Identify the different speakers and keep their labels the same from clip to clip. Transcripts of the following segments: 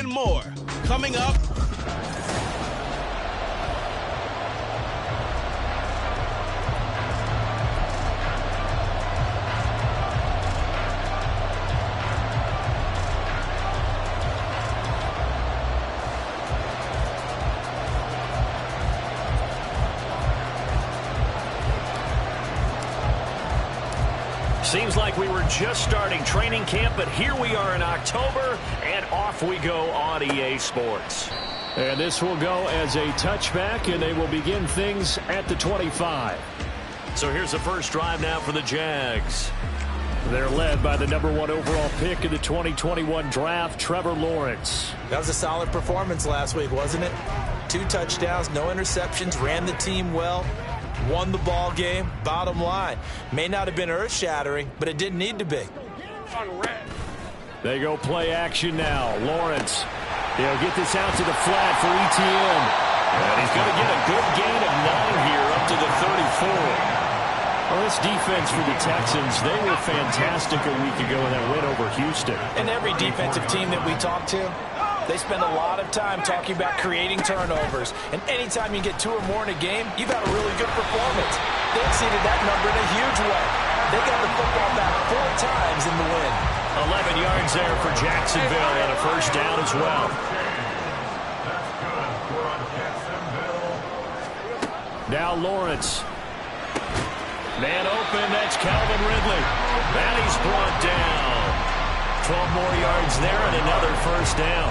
Speaker 1: and more. Coming up.
Speaker 2: Seems like we were just starting training camp, but here we are in October, and off we go on EA Sports.
Speaker 3: And this will go as a touchback, and they will begin things at the 25.
Speaker 2: So here's the first drive now for the Jags.
Speaker 3: They're led by the #1 overall pick in the 2021 draft, Trevor Lawrence.
Speaker 4: That was a solid performance last week, wasn't it? 2 touchdowns, no interceptions, ran the team well. Won the ball game. Bottom line, may not have been earth-shattering, but it didn't need to be.
Speaker 3: They go play action now. Lawrence, he'll get this out to the flat for ETN.
Speaker 2: And he's going to get a good gain of 9 here up to the 34.
Speaker 3: Well, this defense for the Texans, they were fantastic a week ago in that win over Houston.
Speaker 4: And every defensive team that we talk to, they spend a lot of time talking about creating turnovers. And anytime you get 2 or more in a game, you've had a really good performance. They exceeded that number in a huge way. They got the football back 4 times in the win.
Speaker 2: 11 yards there for Jacksonville and a first down as well.
Speaker 3: Now Lawrence.
Speaker 2: Man open, that's Calvin Ridley. And he's brought down. 12 more yards there and another first down.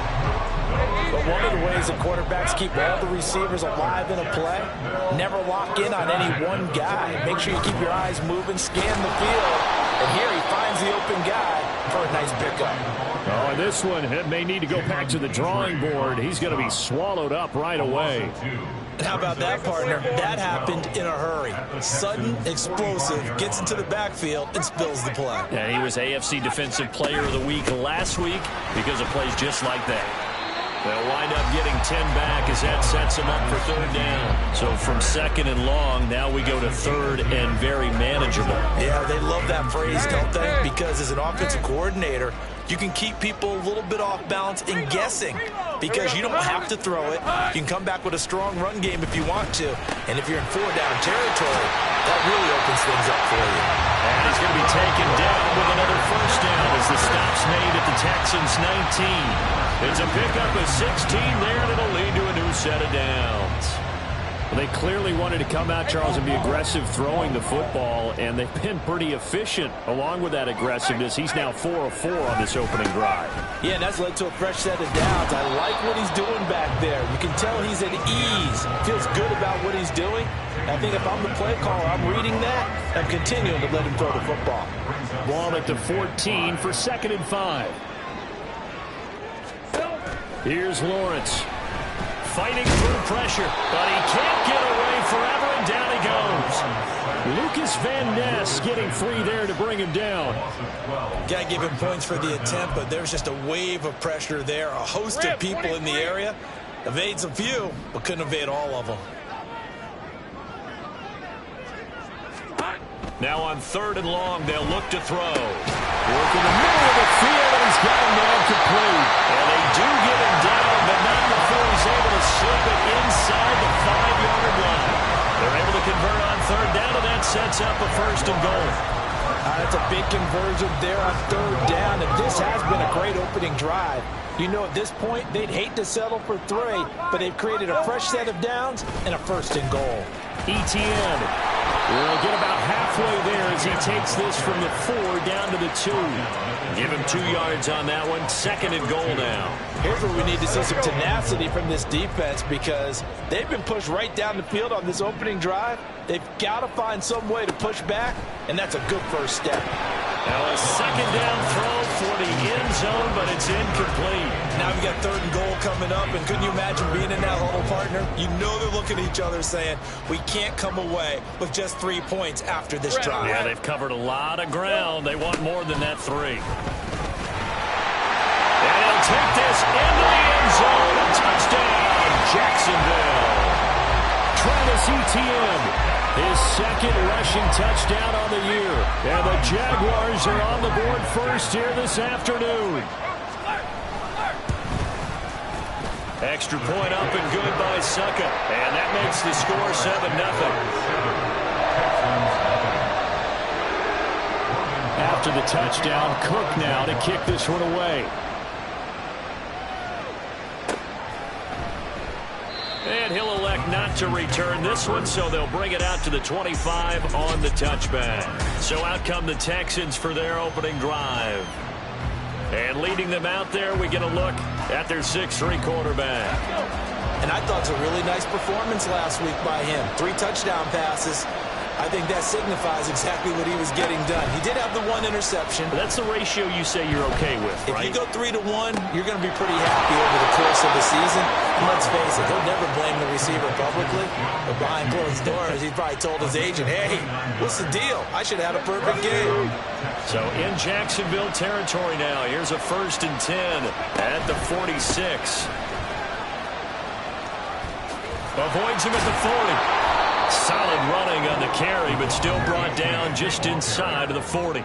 Speaker 4: But one of the ways that quarterbacks keep all the receivers alive in a play, never lock in on any one guy. Make sure you keep your eyes moving, scan the field. And here he finds the open guy for a nice pickup.
Speaker 3: Oh, and this one may need to go back to the drawing board. He's going to be swallowed up right away.
Speaker 4: How about that, partner? That happened in a hurry. Sudden, explosive, gets into the backfield and spills the play.
Speaker 2: And he was AFC Defensive Player of the Week last week because of plays just like that. They'll wind up getting 10 back as that sets them up for 3rd down. So from 2nd and long, now we go to 3rd and very manageable.
Speaker 4: Yeah, they love that phrase, don't they? Because as an offensive coordinator, you can keep people a little bit off balance and guessing because you don't have to throw it. You can come back with a strong run game if you want to. And if you're in 4-down territory, that really opens things up for you.
Speaker 2: And he's going to be taken down with another first down as the stop's made at the Texans' 19. It's a pickup of 16 there, and it'll lead to a new set of downs.
Speaker 3: Well, they clearly wanted to come out, Charles, and be aggressive throwing the football, and they've been pretty efficient along with that aggressiveness. He's now 4 of 4 on this opening drive.
Speaker 4: Yeah, and that's led to a fresh set of downs. I like what he's doing back there. You can tell he's at ease. Feels good about what he's doing. I think if I'm the play caller, I'm reading that. I'm continuing to let him throw the football.
Speaker 3: Ball at the 14 for 2nd and 5. Here's Lawrence. Fighting through pressure, but he can't get away forever, and down he goes. Lucas Van Ness getting free there to bring him down.
Speaker 4: Got to give him points for the attempt, but there's just a wave of pressure there. A host of people in the area. Evades a few, but couldn't evade all of them.
Speaker 2: Now on 3rd and long, they'll look to throw. Work in the middle of the field, and he's got him down complete. And they do get him down, but not before he's able to slip it inside the 5-yard line. They're able to convert on 3rd down, and that sets up a 1st and goal.
Speaker 4: That's a big conversion there on 3rd down, and this has been a great opening drive. You know, at this point, they'd hate to settle for 3, but they've created a fresh set of downs and a 1st and goal.
Speaker 3: ETN will get about halfway there as he takes this from the 4 down to the 2.
Speaker 2: Give him 2 yards on that one. 2nd and goal now.
Speaker 4: Here's where we need to see some tenacity from this defense because they've been pushed right down the field on this opening drive. They've got to find some way to push back, and that's a good first step.
Speaker 2: Now a 2nd down throw for the end zone, but it's incomplete.
Speaker 4: Now we got 3rd and goal coming up, and couldn't you imagine being in that huddle, partner? You know they're looking at each other saying, we can't come away with just 3 points after this drive.
Speaker 2: Yeah, they've covered a lot of ground. They want more than that 3. And he'll take this into the end zone. A touchdown, Jacksonville.
Speaker 3: Travis Etienne, his 2nd rushing touchdown on the year. And the Jaguars are on the board first here this afternoon. Extra point up and good by Succa. And that makes the score 7-0. After the touchdown, Cook now to kick this one away. And he'll elect not to return this one, so they'll bring it out to the 25 on the touchback. So out come the Texans for their opening drive. And leading them out there, we get a look at their 6'3" quarterback.
Speaker 4: And I thought it was a really nice performance last week by him. 3 touchdown passes. I think that signifies exactly what he was getting done. He did have the 1 interception.
Speaker 3: That's the ratio you say you're okay with, right?
Speaker 4: If you go 3 to 1, you're going to be pretty happy over the course of the season. And let's face it, he'll never blame the receiver publicly. But behind closed doors, he probably told his agent, hey, what's the deal? I should have had a perfect game.
Speaker 3: So in Jacksonville territory now. Here's a 1st and 10 at the 46. Avoids him at the 40. Solid running on the carry, but still brought down just inside of the 40.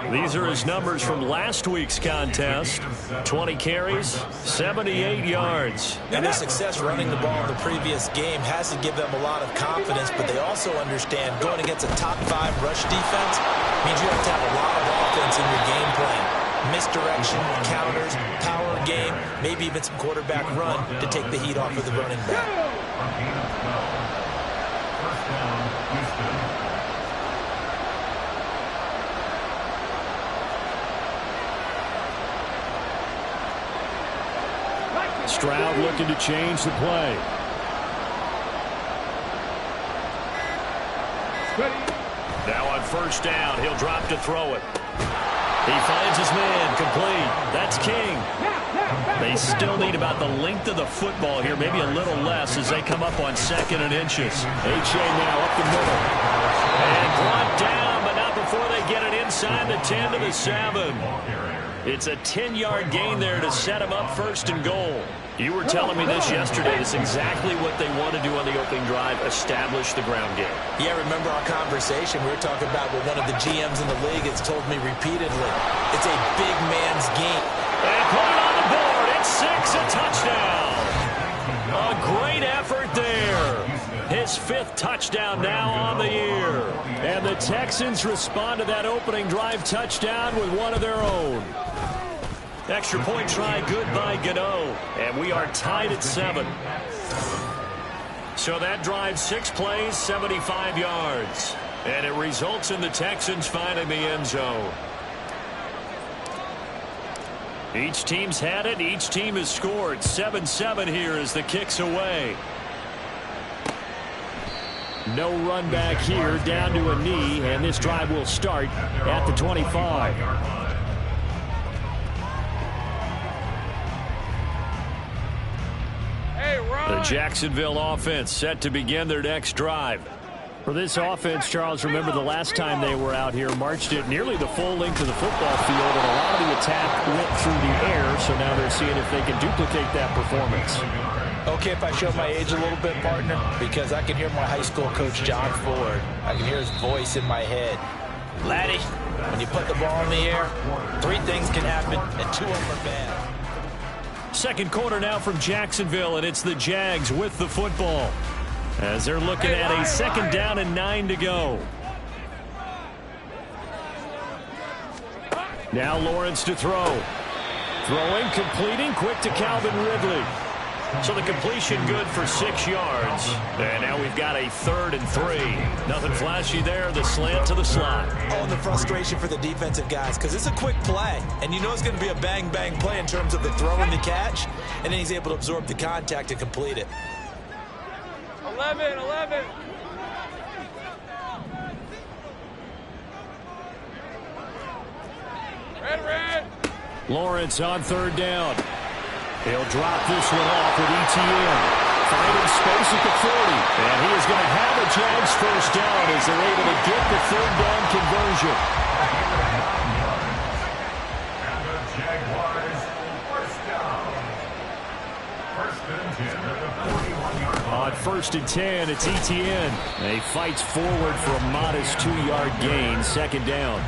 Speaker 3: These are his numbers from last week's contest. 20 carries, 78 yards.
Speaker 4: And their success running the ball in the previous game has to give them a lot of confidence, but they also understand going against a top 5 rush defense means you have to have a lot of offense in your game plan. Misdirection, counters, power game, maybe even some quarterback run to take the heat off of the running back.
Speaker 3: Stroud looking to change the play. Now on 1st down, he'll drop to throw it. He finds his man, complete. That's King. They still need about the length of the football here, maybe a little less as they come up on 2nd and inches. H.A. now up the middle. And brought down, but not before they get it inside the 10 to the 7. It's a 10-yard gain there to set him up 1st and goal. You were telling me this yesterday. It's exactly what they want to do on the opening drive, establish the ground game.
Speaker 4: Yeah, remember our conversation. We were talking about what one of the GMs in the league has told me repeatedly. It's a big man's game.
Speaker 3: And put it on the board. It's 6, a touchdown. A great effort there. His 5th touchdown now on the year. And the Texans respond to that opening drive touchdown with one of their own. Extra point try, good by Gano. And we are tied at 7. So that drive, 6 plays, 75 yards. And it results in the Texans finding the end zone. Each team's had it. Each team has scored. 7-7 here as the kick's away. No run back here, down to a knee, and this drive will start at the 25. The Jacksonville offense set to begin their next drive. For this offense, Charles, remember the last time they were out here, marched it nearly the full length of the football field, and a lot of the attack went through the air, so now they're seeing if they can duplicate that performance.
Speaker 4: Okay, if I show my age a little bit, partner, because I can hear my high school coach, John Ford. I can hear his voice in my head. Laddie, when you put the ball in the air, 3 things can happen, and 2 of them are bad.
Speaker 3: Second quarter now from Jacksonville, and it's the Jags with the football as they're looking at a 2nd down and 9 to go. Now Lawrence to throw. Throwing, completing, quick to Calvin Ridley. So the completion good for 6 yards. And now we've got a 3rd and 3. Nothing flashy there. The slant to the slot.
Speaker 4: Oh, and the frustration for the defensive guys, because it's a quick play. And you know it's going to be a bang-bang play in terms of the throw and the catch. And then he's able to absorb the contact and complete it.
Speaker 1: 11. Red.
Speaker 3: Lawrence on 3rd down. He'll drop this one off with ETN. Finding space at the 40. And he is going to have a Jags 1st down as they're able to get the 3rd down conversion.
Speaker 5: And the Jaguars 1st down. 1st and 10 at the 41-yard line.
Speaker 2: On 1st and 10, it's Etienne. He fights forward for a modest 2-yard gain, 2nd down.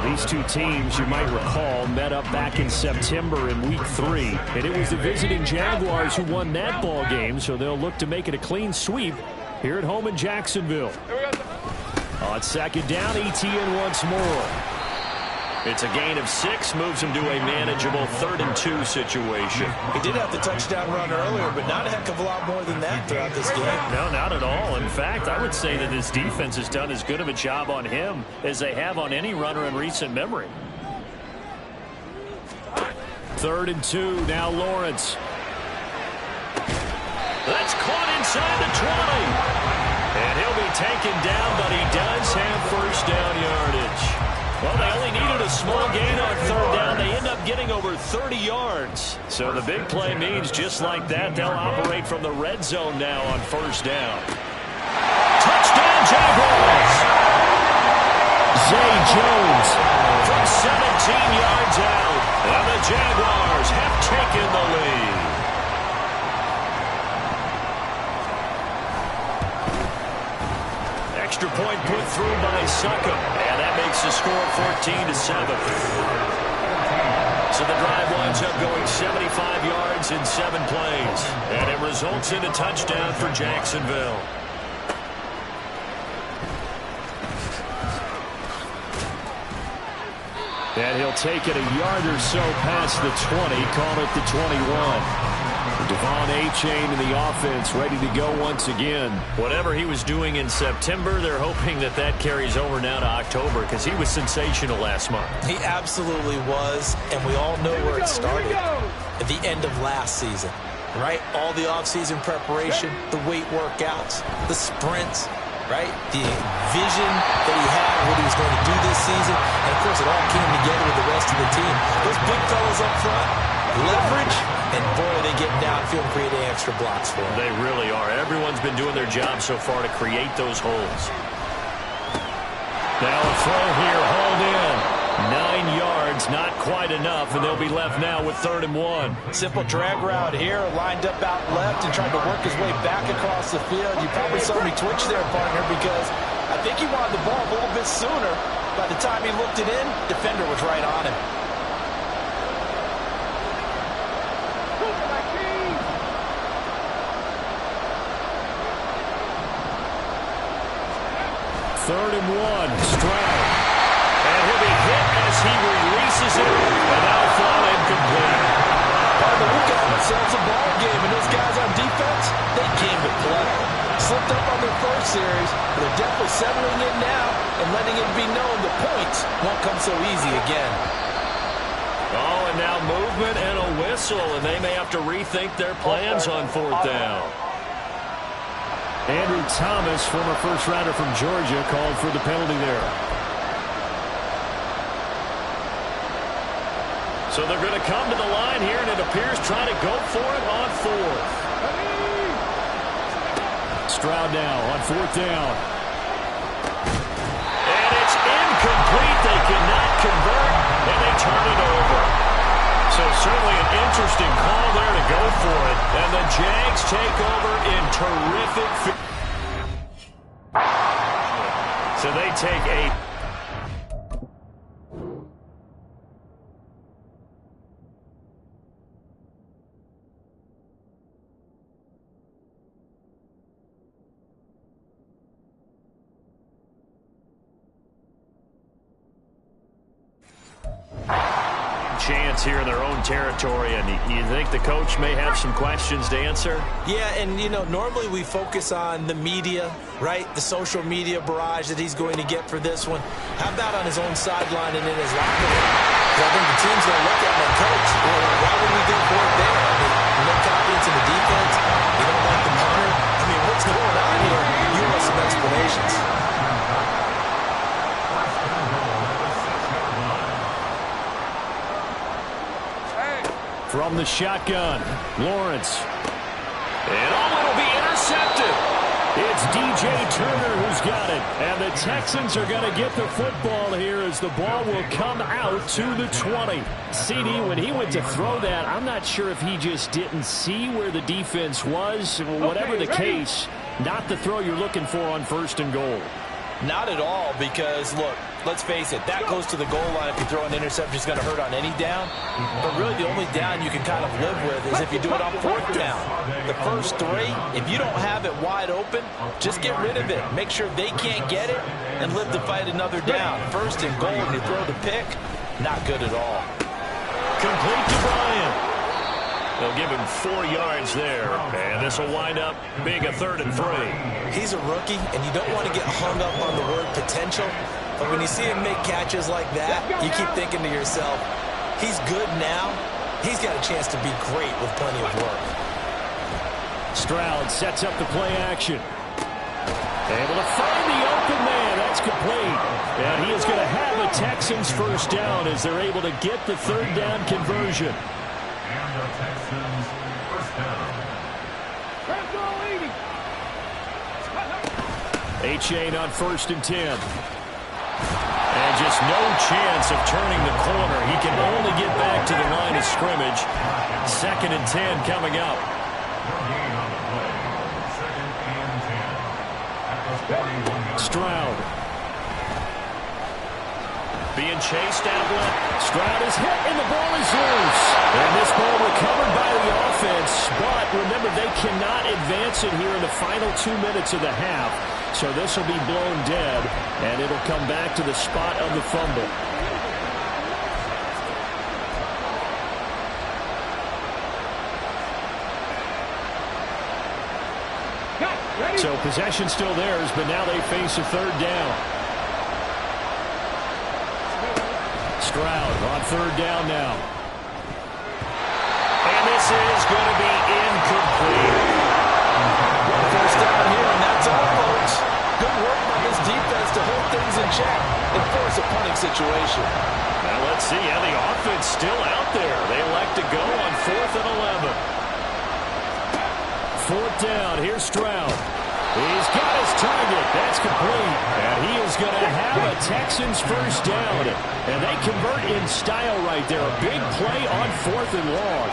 Speaker 2: These two teams, you might recall, met up back in September in Week 3. And it was the visiting Jaguars who won that ball game, so they'll look to make it a clean sweep here at home in Jacksonville. On 2nd down, Etienne once more.
Speaker 3: It's a gain of 6, moves him to a manageable 3rd and 2 situation.
Speaker 4: He did have the touchdown run earlier, but not a heck of a lot more than that throughout this game.
Speaker 3: No, not at all. In fact, I would say that this defense has done as good of a job on him as they have on any runner in recent memory.
Speaker 2: 3rd and 2, now Lawrence.
Speaker 3: That's caught inside the 20. And he'll be taken down, but he does have 1st down yardage. Well, they only needed a small gain on 3rd down. They end up getting over 30 yards. So the big play means just like that, they'll operate from the red zone now on 1st down. Touchdown, Jaguars!
Speaker 2: Zay Jones
Speaker 3: from 17 yards out. And the Jaguars have taken the lead. Extra point put through by Succop, and that makes the score 14-7. So the drive winds up going 75 yards in 7 plays, and it results in a touchdown for Jacksonville.
Speaker 2: And he'll take it a yard or so past the 20, call it the 21. Devon Achane in the offense, ready to go once again.
Speaker 3: Whatever he was doing in September, they're hoping that that carries over now to October because he was sensational last month.
Speaker 4: He absolutely was, and we all know where it started. At the end of last season, right? All the offseason preparation, the weight workouts, the sprints, right? The vision that he had, what he was going to do this season, and of course it all came together with the rest of the team. Those big fellas up front, leverage, and boy, they get downfield and creating extra blocks for them.
Speaker 3: They really are. Everyone's been doing their job so far to create those holes.
Speaker 2: Now a throw here, hauled in. 9 yards, not quite enough, and they'll be left now with 3rd and 1.
Speaker 4: Simple drag route here, lined up out left and tried to work his way back across the field. You probably saw me twitch there, partner, because I think he wanted the ball a little bit sooner. By the time he looked it in, defender was right on him.
Speaker 2: Third and 1, Stroud.
Speaker 3: And he'll be hit as he releases it, and that'll fall incomplete.
Speaker 4: We got themselves a ball game, and those guys on defense, they came to play. Slipped up on their first series, but they're definitely settling in now and letting it be known the points won't come so easy again.
Speaker 3: Oh, and now movement and a whistle, and they may have to rethink their plans on 4th down.
Speaker 2: Andrew Thomas, former first-rounder from Georgia, called for the penalty there.
Speaker 3: So they're going to come to the line here, and it appears trying to go for it on 4th.
Speaker 2: Stroud now on 4th down.
Speaker 3: And it's incomplete. They cannot convert, and they turn it over. So certainly an interesting call there to go for it. And the Jags take over in terrific. So they take a... chance here in their own territory, and you think the coach may have some questions to answer?
Speaker 4: Yeah, and you know, normally we focus on the media, right? The social media barrage that he's going to get for this one. How about on his own sideline and in his locker room? I think the team's going to look at him and coach, well, why would we go for it there? I mean, no confidence in the defense. You don't like the punter. I mean, what's going on here? You want some explanations.
Speaker 2: From the shotgun, Lawrence.
Speaker 3: And it'll be intercepted.
Speaker 2: It's DJ Turner who's got it. And the Texans are going to get the football here as the ball will come out to the 20. CD, when he went to throw that, I'm not sure if he just didn't see where the defense was. Whatever the case, not the throw you're looking for on 1st and goal.
Speaker 4: Not at all, because, look, let's face it, that close to the goal line, if you throw an interception, is going to hurt on any down. But really, the only down you can kind of live with is if you do it on 4th down. The first 3, if you don't have it wide open, just get rid of it. Make sure they can't get it and live to fight another down. 1st and goal, and you throw the pick, not good at all.
Speaker 2: Complete to Bryant. They'll give him 4 yards there, and this will wind up being a 3rd and 3.
Speaker 4: He's a rookie, and you don't want to get hung up on the word potential. But when you see him make catches like that, you keep thinking to yourself, he's good now. He's got a chance to be great with plenty of work.
Speaker 2: Stroud sets up the play action. Able to find the open man. That's complete. And he is going to have a Texans 1st down as they're able to get the 3rd down conversion.
Speaker 1: And the Texans 1st down.
Speaker 2: Achane on 1st and 10. And just no chance of turning the corner. He can only get back to the line of scrimmage. 2nd and 10 coming up. Stroud. Being chased out left. Stroud is hit and the ball is loose. And this ball recovered by the offense. But remember, they cannot advance it here in the final 2 minutes of the half. So this will be blown dead, and it'll come back to the spot of the fumble. So possession still theirs, but now they face a 3rd down. Stroud on 3rd down now. And this is going to be incomplete.
Speaker 4: 1st down here, and that's all, folks. Good work by this defense to hold things in check and force a punting situation.
Speaker 2: Now let's see how the offense still out there. They elect to go on 4th and 11. 4th down, here's Stroud. He's got his target. That's complete. And he is going to have a Texans 1st down. And they convert in style right there. A big play on 4th and long.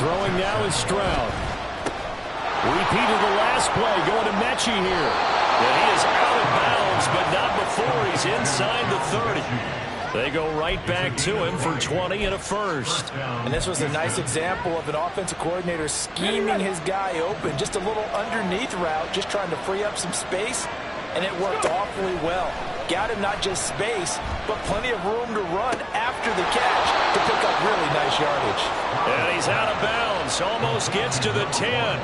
Speaker 2: Throwing now is Stroud. Repeated the last play, going to Mechie here. And he is out of bounds, but not before he's inside the 30. They go right back to him for 20 and a 1st.
Speaker 4: And this was a nice example of an offensive coordinator scheming his guy open. Just a little underneath route, just trying to free up some space, and it worked awfully well. Got him not just space, but plenty of room to run after the catch to pick up really nice yardage.
Speaker 2: And he's out of bounds, almost gets to the 10.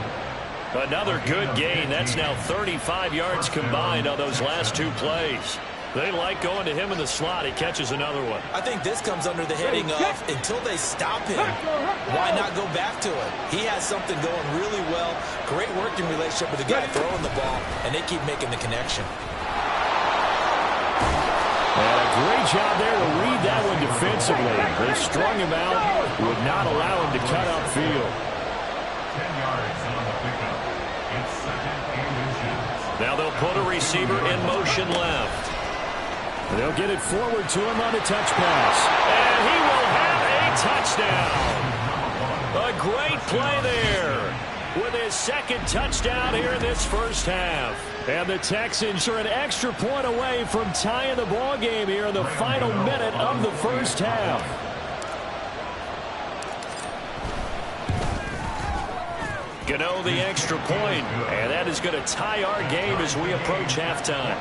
Speaker 2: Another good gain. That's now 35 yards combined on those last 2 plays. They like going to him in the slot. He catches another one.
Speaker 4: I think this comes under the heading of, until they stop him, why not go back to it? He has something going really well. Great working relationship with the guy throwing the ball, and they keep making the connection.
Speaker 2: And a great job there to read that one defensively. They strung him out, would not allow him to cut upfield.
Speaker 1: 10 yards on the pickup. It's 2nd and inches.
Speaker 2: Now they'll put a receiver in motion left. They'll get it forward to him on a touch pass. And he will have a touchdown. A great play there with his 2nd touchdown here in this 1st half. And the Texans are an extra point away from tying the ball game here in the final minute of the 1st half. Gano the extra point, and that is going to tie our game as we approach halftime.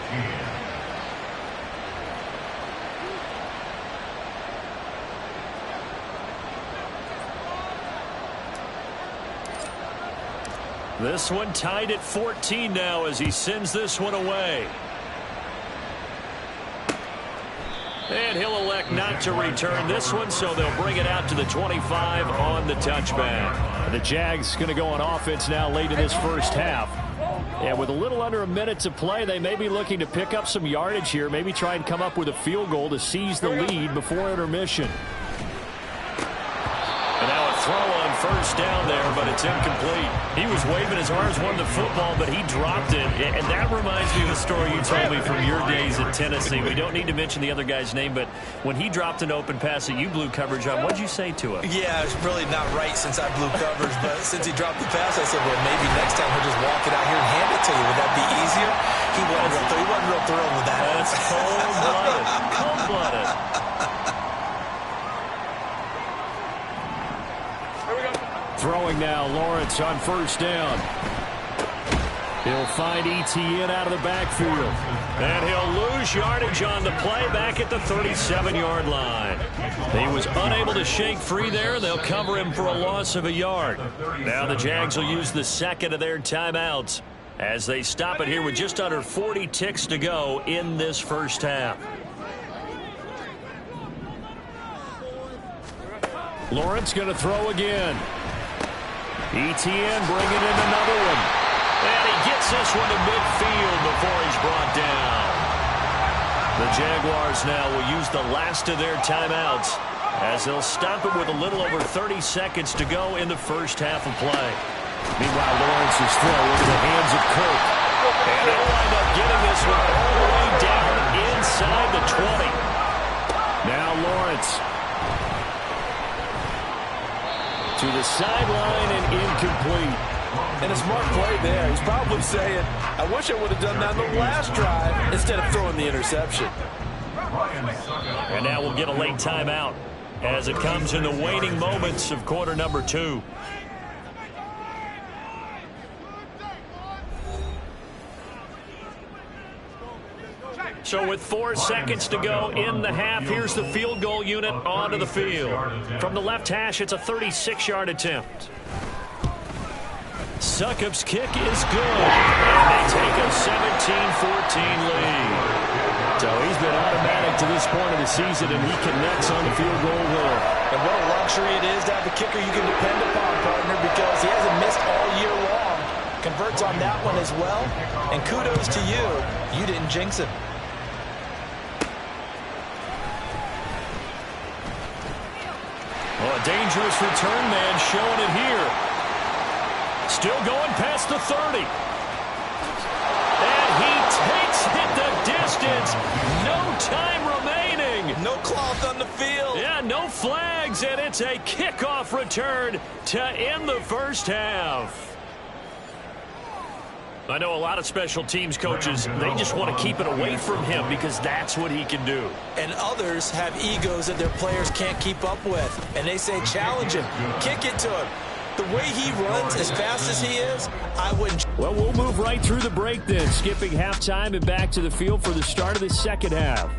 Speaker 2: This one tied at 14 now as he sends this one away. And he'll elect not to return this one, so they'll bring it out to the 25 on the touchback. The Jags going to go on offense now late in this 1st half. And with a little under a minute to play, they may be looking to pick up some yardage here, maybe try and come up with a field goal to seize the lead before intermission. And now a throw on
Speaker 3: first down there, but it's incomplete. He was waving his arms, wanted the football, but he dropped it. And that reminds me of the story you told me from your days at Tennessee. We don't need to mention the other guy's name, but when he dropped an open pass that you blew coverage on, what did you say to him?
Speaker 4: Yeah, it's really not right since I blew coverage, but since he dropped the pass, I said, well, maybe next time he'll just walk it out here and hand it to you. Would that be easier? He wasn't real thrilled with that.
Speaker 3: That's cold-blooded. Cold-blooded. Throwing now, Lawrence on first down. He'll find Etienne out of the backfield. And he'll lose yardage on the play back at the 37-yard line. He was unable to shake free there. They'll cover him for a loss of a yard. Now the Jags will use the second of their timeouts as they stop it here with just under 40 ticks to go in this first half. Lawrence going to throw again. Etienne bringing in another one. And he gets this one to midfield before he's brought down. The Jaguars now will use the last of their timeouts as they'll stop it with a little over 30 seconds to go in the first half of play. Meanwhile, Lawrence's throw into the hands of Kirk. And they'll wind up getting this one all the way down inside the 20. Now Lawrence to the sideline and incomplete.
Speaker 5: And a smart play there. He's probably saying, I wish I would have done that on the last drive instead of throwing the interception.
Speaker 3: And now we'll get a late timeout as it comes in the waning moments of quarter number 2. So with 4 seconds to go in the half, here's the field goal unit onto the field. From the left hash, it's a 36-yard attempt. Succop's kick is good, and they take a 17-14 lead. So he's been automatic to this point of the season, and he connects on the field goal there.
Speaker 4: And what a luxury it is to have a kicker you can depend upon, partner, because he hasn't missed all year long. Converts on that one as well, and kudos to you. You didn't jinx him.
Speaker 3: Well, a dangerous return man showing it here. Still going past the 30. And he takes it the distance. No time remaining.
Speaker 4: No cloth on the field.
Speaker 3: Yeah, no flags, and it's a kickoff return to end the first half. I know a lot of special teams coaches, they just want to keep it away from him because that's what he can do.
Speaker 4: And others have egos that their players can't keep up with. And they say, challenge him, kick it to him. The way he runs as fast as he is, I wouldn't.
Speaker 3: Well, we'll move right through the break then, skipping halftime and back to the field for the start of the second half.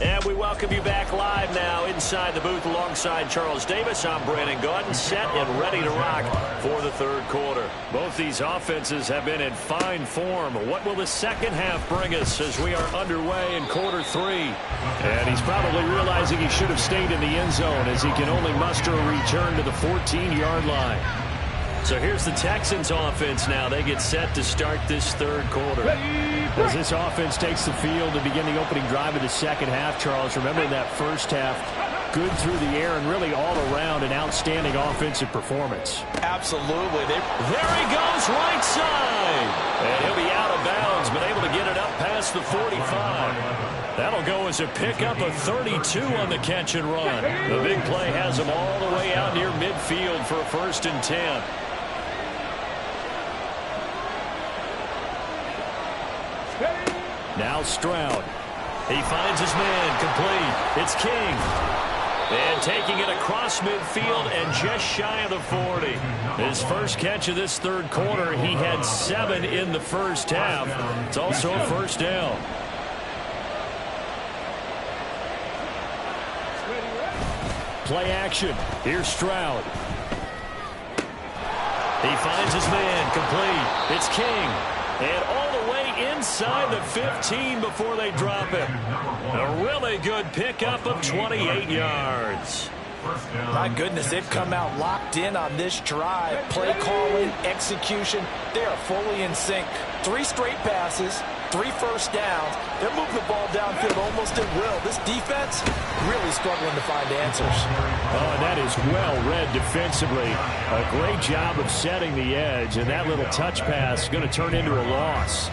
Speaker 3: And we welcome you back live now inside the booth alongside Charles Davis. I'm Brandon Gaudin, set and ready to rock for the third quarter. Both these offenses have been in fine form. What will the second half bring us as we are underway in quarter 3? And he's probably realizing he should have stayed in the end zone as he can only muster a return to the 14-yard line. So here's the Texans offense now. They get set to start this third quarter. As this offense takes the field to begin the opening drive of the second half, Charles, remember that first half, good through the air and really all around an outstanding offensive performance.
Speaker 4: Absolutely.
Speaker 3: There he goes, right side. And he'll be out of bounds, but able to get it up past the 45. That'll go as a pickup of 32 on the catch and run. The big play has him all the way out near midfield for a 1st and 10. Now Stroud. He finds his man complete. It's King. And taking it across midfield and just shy of the 40. His first catch of this third quarter, he had 7 in the first half. It's also a first down. Play action. Here's Stroud. He finds his man complete. It's King. And all the way inside the 15 before they drop it. A really good pickup of 28 yards.
Speaker 1: First down.
Speaker 4: My goodness, they've come out locked in on this drive. Play calling, execution, they are fully in sync. 3 straight passes, 3 first downs. They're moving the ball downfield almost at will. This defense really struggling to find answers.
Speaker 2: Oh, and that is well read defensively. A great job of setting the edge, and that little touch pass is going to turn into a loss.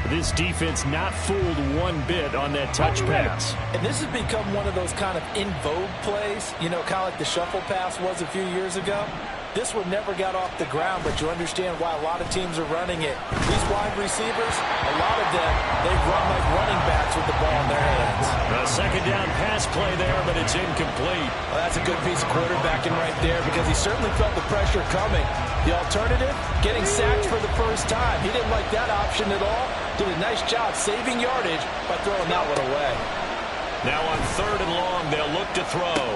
Speaker 2: This defense not fooled one bit on that touch pass.
Speaker 4: And this has become one of those kind of in vogue plays, you know, kind of like the shuffle pass was a few years ago. This one never got off the ground, but you understand why a lot of teams are running it. These wide receivers, a lot of them, they run like running backs with the ball in their hands.
Speaker 2: A second down pass play there, but it's incomplete.
Speaker 4: Well, that's a good piece of quarterbacking right there because he certainly felt the pressure coming. The alternative, getting sacked for the first time. He didn't like that option at all. Did a nice job saving yardage by throwing that one away.
Speaker 2: Now on 3rd and long, they'll look to throw.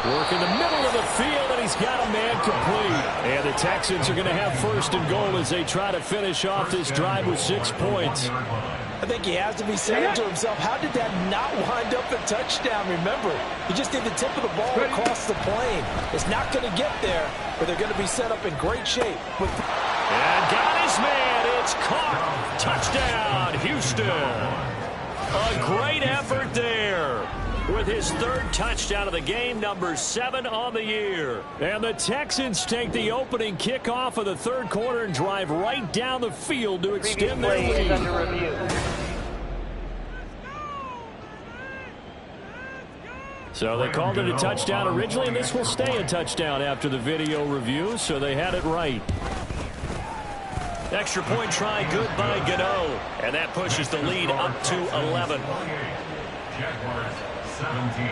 Speaker 2: Work in the middle of the field, and he's got a man complete. And the Texans are going to have 1st and goal as they try to finish off this drive with 6 points.
Speaker 4: I think he has to be saying to himself, how did that not wind up a touchdown? Remember, he just did the tip of the ball across the plane. It's not going to get there, but they're going to be set up in great shape.
Speaker 2: And got his man. It's caught. Touchdown, Houston. A great effort there. With his 3rd touchdown of the game, number 7 on the year. And the Texans take the opening kickoff of the 3rd quarter and drive right down the field to extend their lead. So they called it a touchdown originally, and this will stay a touchdown after the video review, so they had it right. Extra point try, good by Gano. And that pushes the lead up to 11.
Speaker 1: Jaguars 17.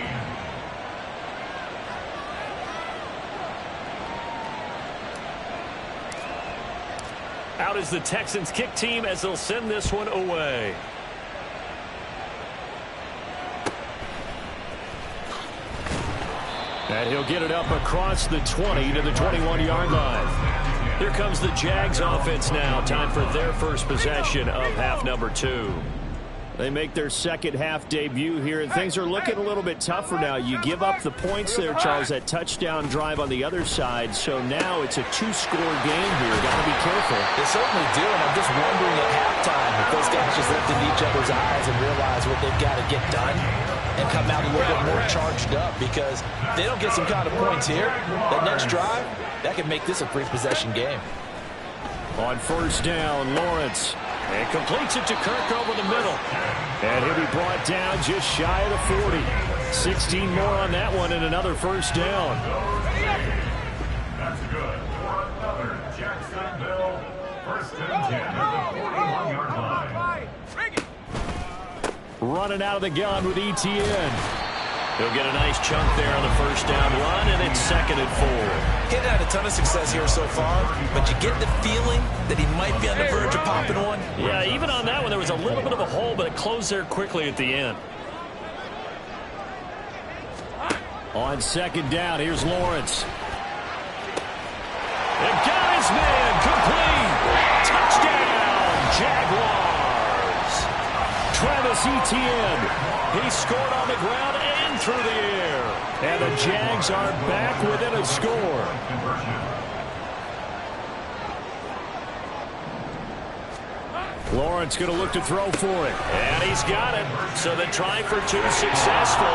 Speaker 2: Out is the Texans kick team as they'll send this one away. And he'll get it up across the 20 to the 21-yard line. Here comes the Jags offense now. Time for their first possession of half number 2. They make their second half debut here, and things are looking a little bit tougher now. You give up the points there, Charles, that touchdown drive on the other side. So now it's a 2-score game here. Got to be careful.
Speaker 4: They certainly do, and I'm just wondering at halftime if those guys just looked in each other's eyes and realize what they've got to get done and come out a little bit more charged up, because if they don't get some kind of points here, that next drive, that could make this a 3-possession game.
Speaker 2: On 1st down, Lawrence. And completes it to Kirk over the middle. And he'll be brought down just shy of the 40. 16 more on that one and another 1st down.
Speaker 1: That's good for another Jacksonville 1st and 10 at the 41-yard line.
Speaker 2: Running out of the gun with Etienne. He'll get a nice chunk there on the 1st down run, and it's 2nd and 4.
Speaker 4: He hasn't had a ton of success here so far, but you get the feeling that he might be on the verge of popping one.
Speaker 2: Yeah, even on that one, there was a little bit of a hole, but it closed there quickly at the end. On 2nd down, here's Lawrence. And got his man complete. Touchdown, Jaguars. Travis Etienne. He scored on the ground and through the air. And the Jags are back within a score. Lawrence going to look to throw for it. And he's got it. So the try for 2 successful.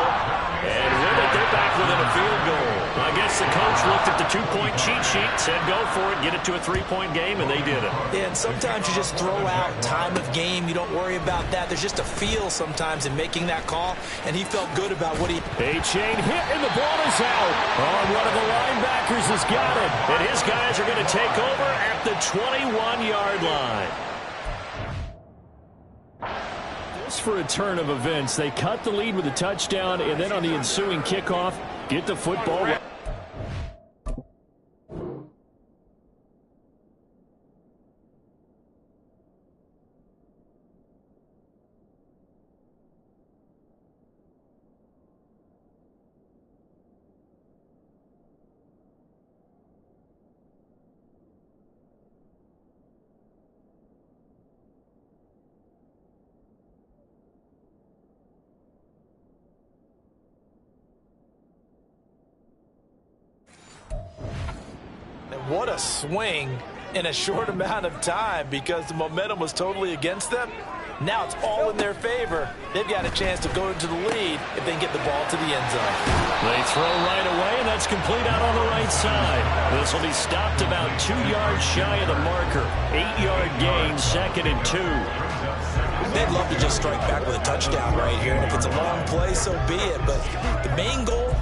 Speaker 2: And with it, they're back within a field goal. I guess the coach looked at the 2-point cheat sheet, said go for it, get it to a 3-point game, and they did it.
Speaker 4: Yeah, and sometimes you just throw out time of game. You don't worry about that. There's just a feel sometimes in making that call, and he felt good about what he...
Speaker 2: A chain hit, and the ball is out. One of the linebackers has got it. And his guys are going to take over at the 21-yard line. For a turn of events, they cut the lead with a touchdown, and then on the ensuing kickoff, get the football.
Speaker 4: what a swing in a short amount of time because the momentum was totally against them. Now it's all in their favor. They've got a chance to go into the lead if they can get the ball to the end zone.
Speaker 3: They throw right away, and that's complete out on the right side. This will be stopped about 2 yards shy of the marker. 8-yard gain, 2nd and 2.
Speaker 4: They'd love to just strike back with a touchdown right here. And if it's a long play, so be it. But the main goal,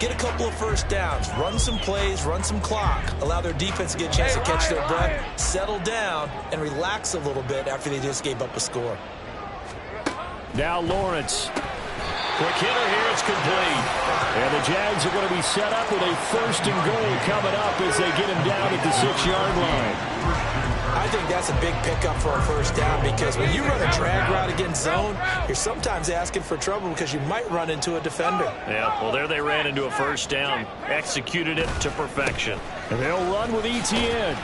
Speaker 4: get a couple of first downs, run some plays, run some clock, allow their defense to get a chance to catch their breath, settle down, and relax a little bit after they just gave up a score.
Speaker 3: Now Lawrence. Quick hitter here, it's complete. And the Jags are going to be set up with a 1st and goal coming up as they get him down at the 6-yard line.
Speaker 4: I think that's a big pickup for a first down because when you run a drag route against zone, you're sometimes asking for trouble because you might run into a defender.
Speaker 3: Yeah, well, there they ran into a first down, executed it to perfection. And they'll run with Etienne.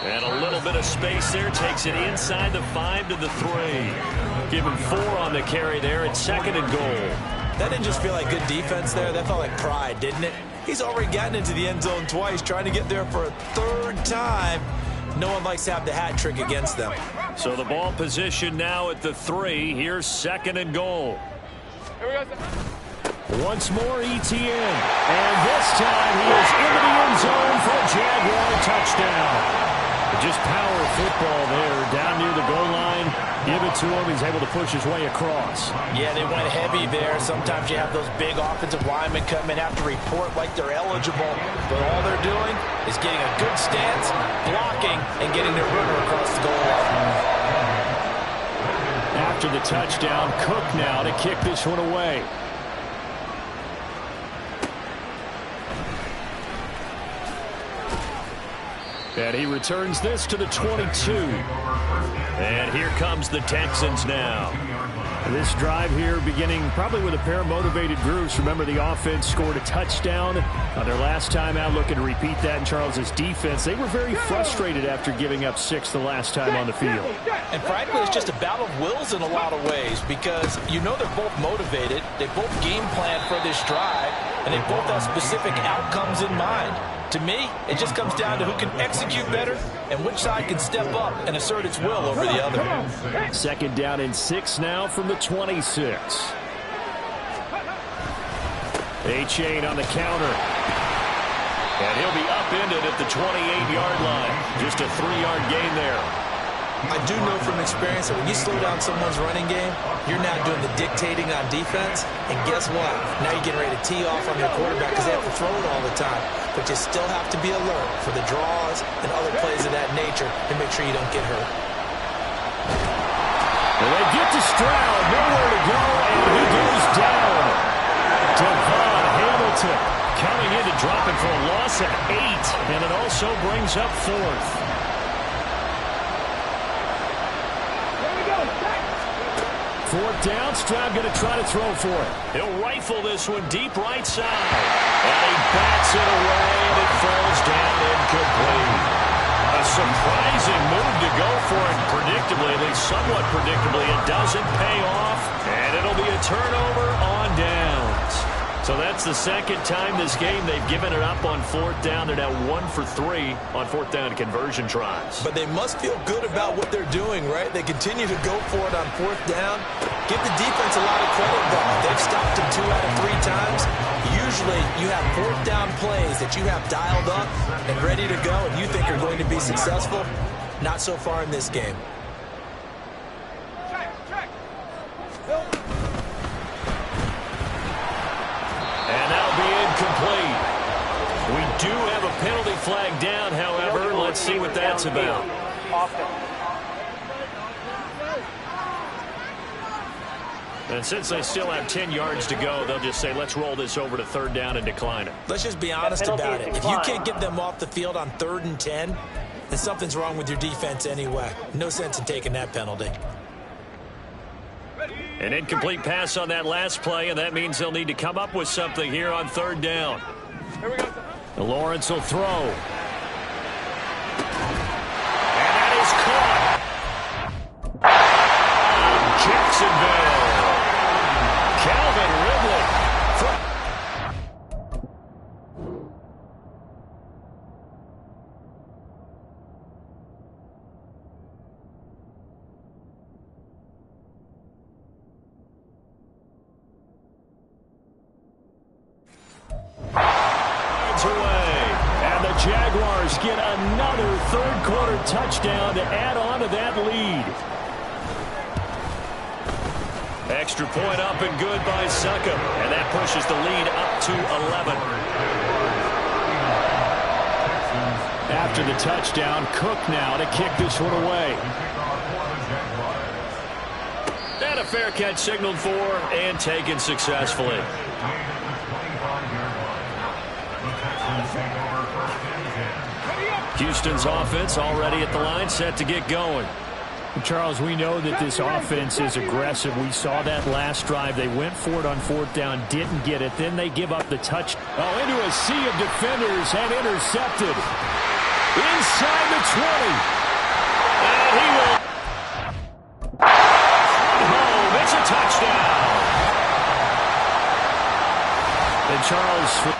Speaker 3: And a little bit of space there, takes it inside the 5 to the 3. Give him 4 on the carry there at 2nd and goal.
Speaker 4: That didn't just feel like good defense there. That felt like pride, didn't it? He's already gotten into the end zone twice, trying to get there for a 3rd time. No one likes to have the hat trick against them.
Speaker 3: So the ball position now at the 3. Here's 2nd and goal. Once more Etienne. And this time he is into the end zone for a Jaguar touchdown. Just power football there, down near the goal line. Give it to him. He's able to push his way across.
Speaker 4: Yeah, they went heavy there. Sometimes you have those big offensive linemen come in, have to report like they're eligible. But all they're doing is getting a good stance, blocking, and getting their runner across the goal line.
Speaker 3: After the touchdown, Cook now to kick this one away. And he returns this to the 22. And here comes the Texans now. This drive here beginning probably with a pair of motivated groups. Remember, the offense scored a touchdown on their last time out, looking to repeat that in Charles's defense. They were very frustrated after giving up 6 the last time on the field.
Speaker 4: And frankly, it's just a battle of wills in a lot of ways because you know they're both motivated. They both game plan for this drive, and they both have specific outcomes in mind. To me, it just comes down to who can execute better and which side can step up and assert its will over the other.
Speaker 3: 2nd down and 6 now from the 26. A-Chain on the counter. And he'll be upended at the 28-yard line. Just a 3-yard gain there.
Speaker 4: I do know from experience that when you slow down someone's running game, you're now doing the dictating on defense. And guess what? Now you're getting ready to tee off on your quarterback because they have to throw it all the time. But you still have to be alert for the draws and other plays of that nature to make sure you don't get hurt.
Speaker 3: Well, they get to Stroud, nowhere to go, and he goes down. Devon Hamilton coming in to drop it for a loss of 8, and it also brings up 4th. Fourth down, Stroud going to try to throw for it. He'll rifle this one deep right side. And he bats it away, and it falls down incomplete. A surprising move to go for it. Predictably, at least somewhat predictably, it doesn't pay off. And it'll be a turnover on downs. So that's the 2nd time this game they've given it up on 4th down. They're now 1 for 3 on 4th down conversion tries.
Speaker 4: But they must feel good about what they're doing, right? They continue to go for it on 4th down. Give the defense a lot of credit, though. They've stopped them 2 out of 3 times. Usually you have 4th down plays that you have dialed up and ready to go and you think are going to be successful. Not so far in this game.
Speaker 3: And that'll be incomplete. We do have a penalty flag down, however. Let's see what that's about. And since they still have 10 yards to go, they'll just say, let's roll this over to 3rd down and decline it.
Speaker 4: Let's just be honest about it. If you can't get them off the field on 3rd and 10, then something's wrong with your defense anyway. No sense in taking that penalty.
Speaker 3: An incomplete pass on that last play, and that means they'll need to come up with something here on 3rd down.
Speaker 5: Here we go.
Speaker 3: Lawrence will throw. And that is caught. Jacksonville. Calvin Ridley.
Speaker 2: Jaguars get another third-quarter touchdown to add on to that lead. Extra point up and good by Succop. And that pushes the lead up to 11. After the touchdown, Cook now to kick this one away. And a fair catch signaled for and taken successfully. Houston's offense already at the line, set to get going.
Speaker 3: Charles, we know that this offense is aggressive. We saw that last drive. They went for it on fourth down, didn't get it. Then they give up the touch.
Speaker 2: Oh, into a sea of defenders and intercepted. Inside the 20. And he will home. It's a touchdown.
Speaker 3: And Charles...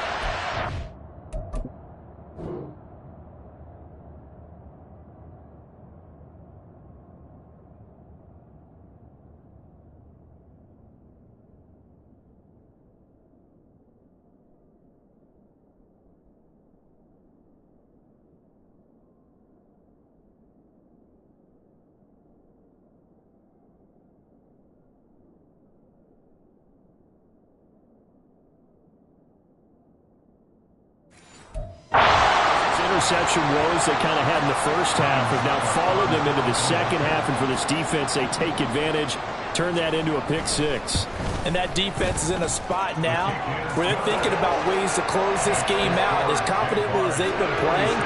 Speaker 3: interception woes they kind of had in the first half have now followed them into the second half, and for this defense, they take advantage, turn that into a pick six.
Speaker 5: And that defense is in a spot now where they're thinking about ways to close this game out. As confidently as they've been playing,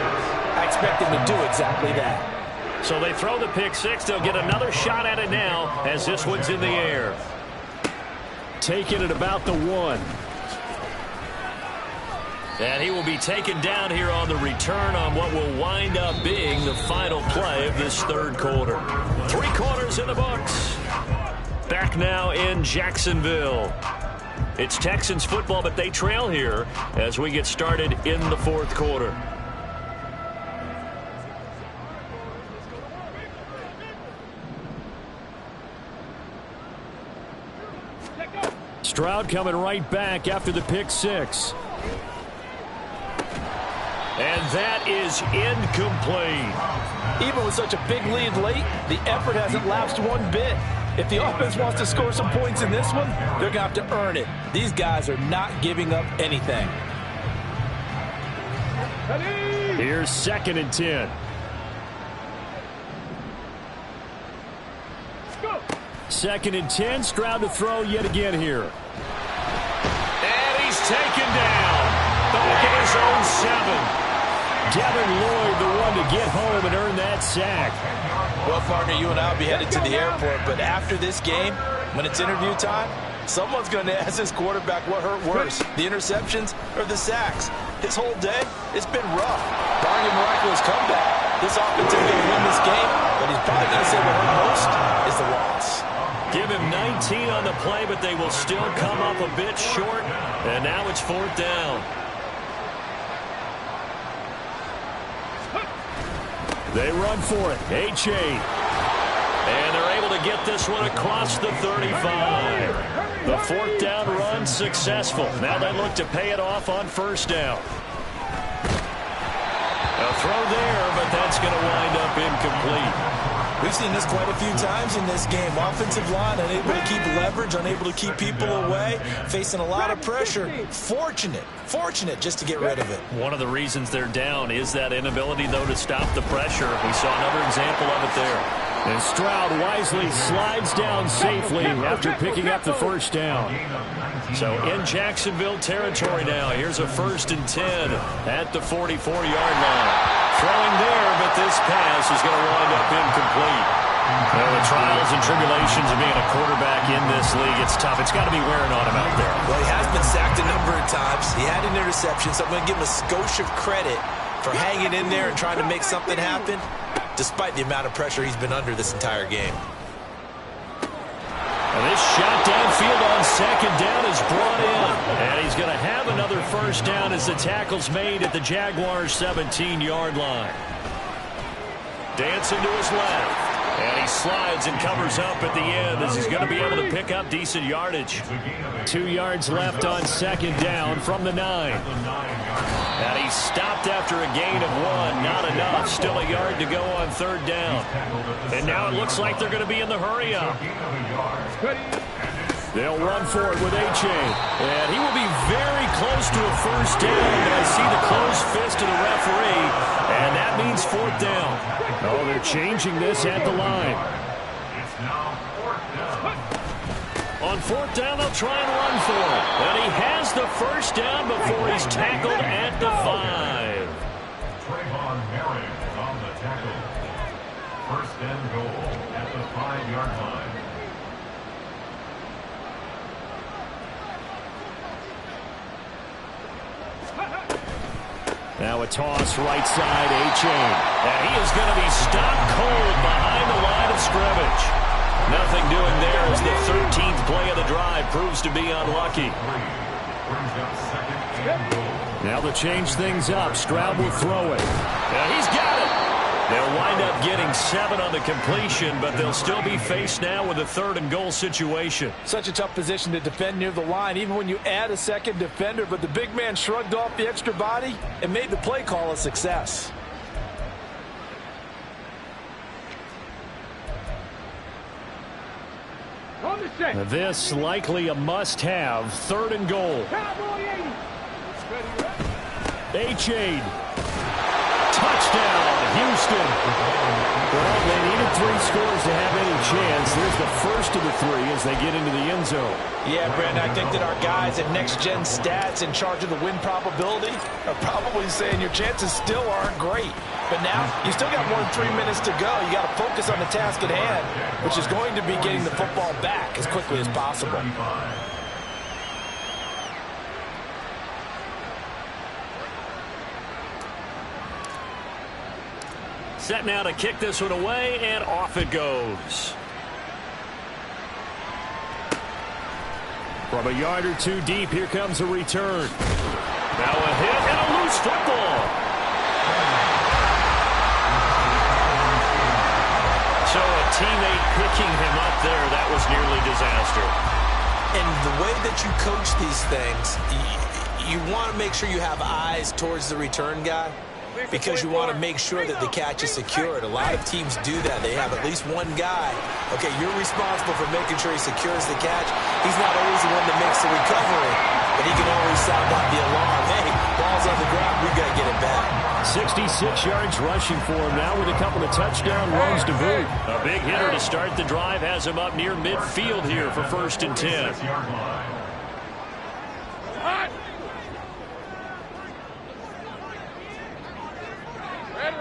Speaker 5: I expect them to do exactly that.
Speaker 2: So they throw the pick six. They'll get another shot at it now as this one's in the air. Taking it about the 1. And he will be taken down here on the return on what will wind up being the final play of this third quarter. 3 quarters in the books. Back now in Jacksonville. It's Texans football, but they trail here as we get started in the fourth quarter. Stroud coming right back after the pick six. And that is incomplete.
Speaker 5: Even with such a big lead late, the effort hasn't lapsed one bit. If the offense wants to score some points in this one, they're going to have to earn it. These guys are not giving up anything.
Speaker 2: Here's 2nd and 10. Second and 10, Stroud to throw yet again here. And he's taken down. Back at his own 7. Devin Lloyd, the one to get home and earn that sack.
Speaker 5: Well, partner, you and I will be headed to the airport, but after this game, when it's interview time, someone's going to ask this quarterback what hurt worse, the interceptions or the sacks. His whole day, it's been rough. Barring a miraculous comeback, this offense is going to win this game, but he's probably going to say what hurt most is the loss.
Speaker 2: Give him 19 on the play, but they will still come up a bit short, and now it's 4th down. They run for it. H8. And they're able to get this one across the 35. The 4th down run successful. Now they look to pay it off on 1st down. A throw there, but that's going to wind up incomplete.
Speaker 5: We've seen this quite a few times in this game. Offensive line unable to keep leverage, unable to keep people away, facing a lot of pressure. Fortunate just to get rid of it.
Speaker 2: One of the reasons they're down is that inability, though, to stop the pressure. We saw another example of it there. And Stroud wisely slides down safely after picking up the 1st down. So in Jacksonville territory now, here's a 1st and 10 at the 44-yard line. Throwing there, but this pass is going to wind up incomplete. Well, the trials and tribulations of being a quarterback in this league, it's tough. It's got to be wearing on him out there.
Speaker 5: Well, he has been sacked a number of times. He had an interception, so I'm going to give him a skosh of credit for hanging in there and trying to make something happen, despite the amount of pressure he's been under this entire game.
Speaker 2: And this shot downfield on 2nd down is brought in. And he's going to have another 1st down as the tackle's made at the Jaguars' 17-yard line. Dancing to his left. And he slides and covers up at the end as he's going to be able to pick up decent yardage. 2 yards left on 2nd down from the 9.
Speaker 3: And he stopped after a gain of 1. Not enough. Still a yard to go on 3rd down. And now it looks like they're going to be in the hurry-up. They'll run for it with A-Chain. And he will be very close to a 1st down. But I see the closed fist of the referee. And that means 4th down. Oh, they're changing this at the line.
Speaker 1: It's now 4th down.
Speaker 3: On 4th down, they'll try and run for it. And he has the 1st down before he's tackled at the 5.
Speaker 1: Trayvon Merrick on the tackle. 1st and goal at the 5-yard line.
Speaker 3: Now a toss right side, A-Chain. And he is going to be stopped cold behind the line of scrimmage. Nothing doing there as the 13th play of the drive proves to be unlucky.
Speaker 1: Brings up 2nd and goal.
Speaker 3: Now they'll change things up. Stroud will throw it. And he's got it. They'll wind up getting 7 on the completion, but they'll still be faced now with a 3rd and goal situation.
Speaker 5: Such a tough position to defend near the line, even when you add a second defender, but the big man shrugged off the extra body and made the play call a success.
Speaker 3: Now this likely a must-have. 3rd and goal. A-Chain. Touchdown, Houston. Well, they needed 3 scores to have any chance. There's the first of the 3 as they get into the end zone.
Speaker 5: Yeah, Brandon, I think that our guys at Next Gen Stats in charge of the win probability are probably saying your chances still aren't great. But now, you still got more than 3 minutes to go. You got to focus on the task at hand, which is going to be getting the football back as quickly as possible.
Speaker 3: Set now to kick this one away, and off it goes. From a yard or 2 deep, here comes a return. Now a hit and a loose football. So a teammate picking him up there, that was nearly disaster.
Speaker 4: And the way that you coach these things, you want to make sure you have eyes towards the return guy, because you want to make sure that the catch is secured. A lot of teams do that. They have at least one guy. Okay, you're responsible for making sure he secures the catch. He's not always the one that makes the recovery, but he can always sound out the alarm. Hey, ball's on the ground. We've got to get it back.
Speaker 3: 66 yards rushing for him now with a couple of touchdown runs to boot. A big hitter to start the drive has him up near midfield here for 1st and 10.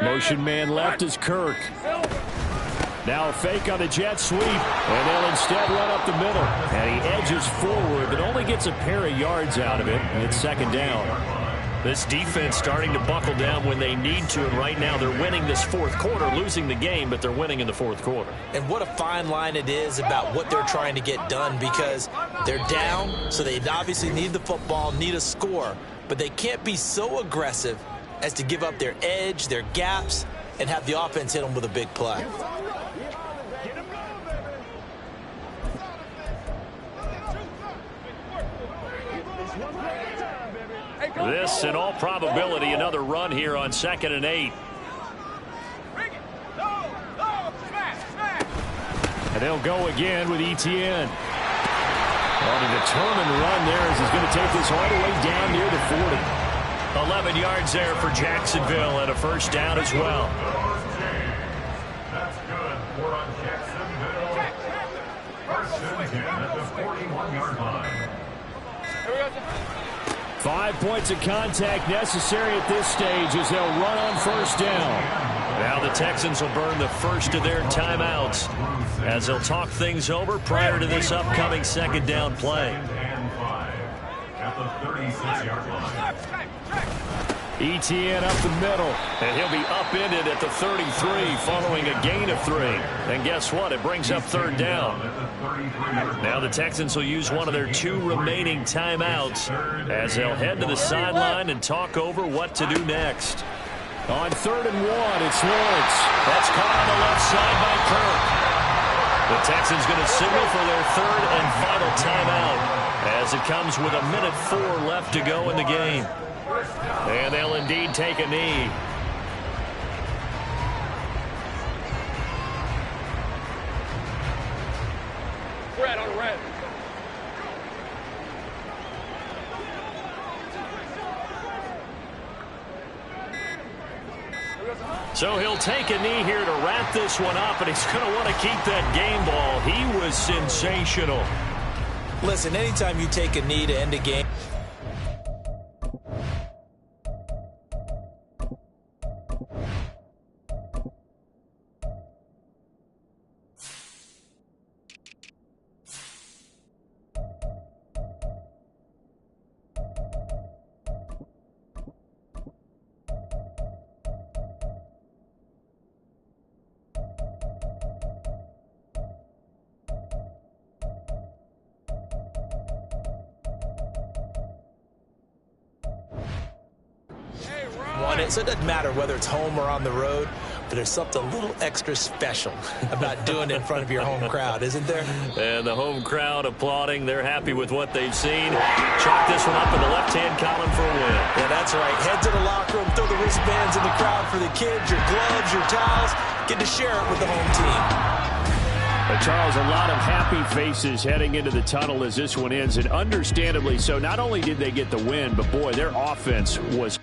Speaker 3: Motion man left is Kirk. Now a fake on the jet sweep, and they'll instead run up the middle. And he edges forward, but only gets a pair of yards out of it, and it's 2nd down. This defense starting to buckle down when they need to, and right now they're winning this 4th quarter, losing the game, but they're winning in the 4th quarter.
Speaker 4: And what a fine line it is about what they're trying to get done, because they're down, so they obviously need the football, need a score, but they can't be so aggressive as to give up their edge, their gaps, and have the offense hit them with a big play.
Speaker 3: This, in all probability, another run here on 2nd and 8. And they'll go again with Etienne. On a determined run there as he's going to take this all the way down near the 40. 11 yards there for Jacksonville and a 1st down as well.
Speaker 1: That's good. We're on Jacksonville. 1st and 10 at the 41-yard line.
Speaker 3: 5 points of contact necessary at this stage as they'll run on 1st down. Now the Texans will burn the first of their timeouts as they'll talk things over prior to this upcoming 2nd down play.
Speaker 1: And 5 at the 36-yard line.
Speaker 3: Etienne up the middle, and he'll be upended at the 33 following a gain of 3. And guess what? It brings up 3rd down. Now the Texans will use one of their 2 remaining timeouts as they'll head to the sideline and talk over what to do next. On 3rd and 1, it's Lawrence. That's caught on the left side by Kirk. The Texans going to signal for their 3rd and final timeout. as it comes with 1:04 left to go in the game. And they'll indeed take a knee.
Speaker 2: Red on red.
Speaker 3: So he'll take a knee here to wrap this one up, and he's going to want to keep that game ball. He was sensational.
Speaker 5: Listen, anytime you take a knee to end a game, so it doesn't matter whether it's home or on the road, but there's something a little extra special about doing it in front of your home crowd, isn't there?
Speaker 3: And the home crowd applauding. They're happy with what they've seen. Chalk this one up in the left-hand column for a win.
Speaker 5: Yeah, that's right. Head to the locker room, throw the wristbands in the crowd for the kids, your gloves, your towels. Get to share it with the home team.
Speaker 2: Charles, a lot of happy faces heading into the tunnel as this one ends, and understandably so. Not only did they get the win, but, boy, their offense was